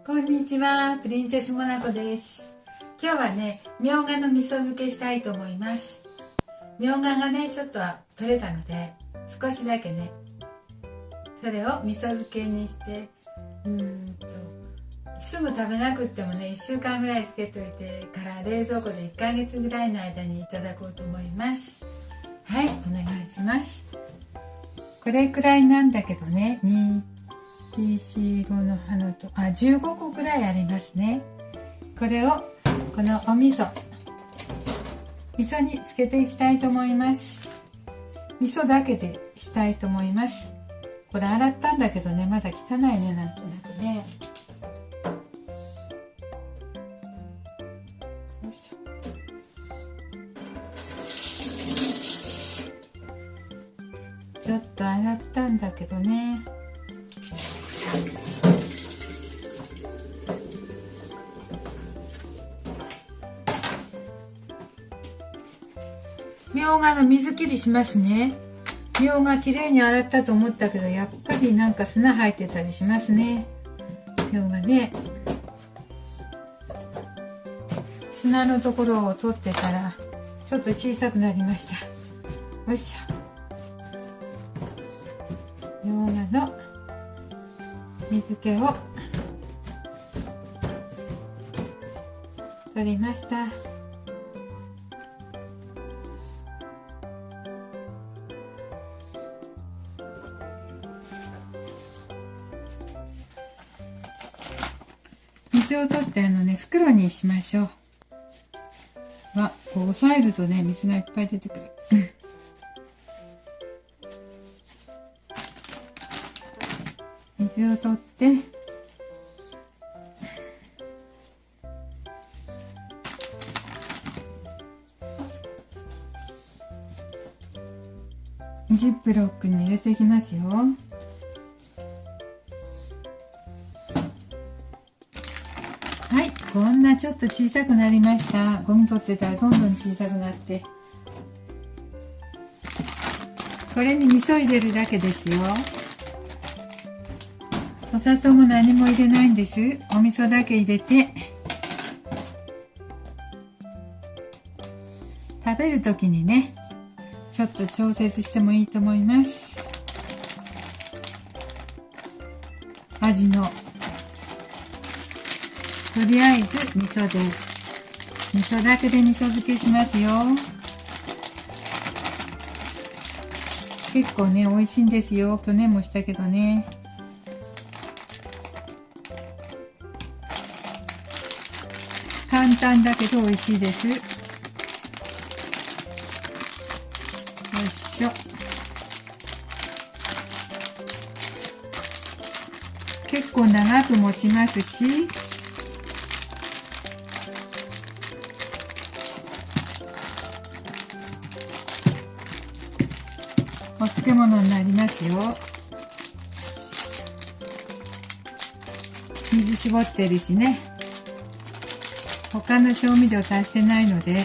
こんにちは、プリンセスモナコです。今日はね、みょうがの味噌漬けしたいと思います。みょうががね、ちょっと取れたので、少しだけね、それを味噌漬けにして、すぐ食べなくってもね、1週間ぐらいつけといてから冷蔵庫で1ヶ月ぐらいの間にいただこうと思います。はい、お願いします。これくらいなんだけどね、黄色の花と15個ぐらいありますね。これをこのお味噌につけていきたいと思います。味噌だけでしたいと思います。これ洗ったんだけどね、まだ汚いね、なんとなくね。よいしょ。ちょっと洗ったんだけどね。みょうがの水切りしますね。みょうがきれいに洗ったと思ったけど、やっぱりなんか砂入ってたりしますね。みょうがね、砂のところを取ってたらちょっと小さくなりました。よいしょ。みょうがの水気を取りました。水を取って袋にしましょう。こう押さえるとね、水がいっぱい出てくる。水を取ってジップロックに入れていきますよ。はい、こんなちょっと小さくなりました。ゴミ取ってたらどんどん小さくなって、これに味噌入れるだけですよ。お砂糖も何も入れないんです。お味噌だけ入れて、食べる時にね、ちょっと調節してもいいと思います。味のとりあえず味噌だけで味噌漬けしますよ。結構ね、美味しいんですよ。去年もしたけどね。簡単だけど美味しいです。よいしょ。結構長く持ちますし、お漬物になりますよ。水絞ってるしね。他の調味料足してないので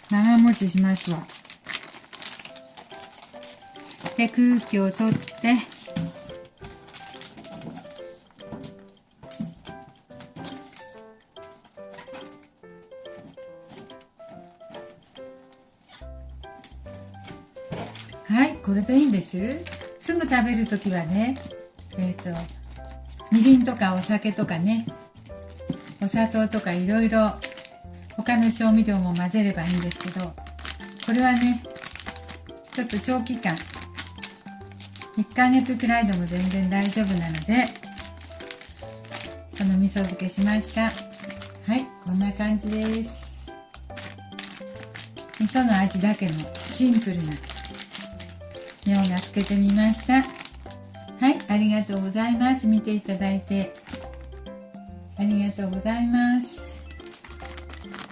長持ちしますわ。で、空気を取って、はい、これでいいんです。すぐ食べるときはね、みりんとかお酒とかね、お砂糖とかいろいろ他の調味料も混ぜればいいんですけど、これはね、ちょっと長期間1ヶ月くらいでも全然大丈夫なので、この味噌漬けしました。はい、こんな感じです。味噌の味だけのシンプルなみょうがつけてみました。はい、ありがとうございます。見ていただいてありがとうございます。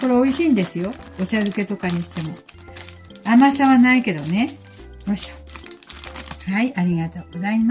これ美味しいんですよ。お茶漬けとかにしても。甘さはないけどね。よいしょ。はい、ありがとうございます。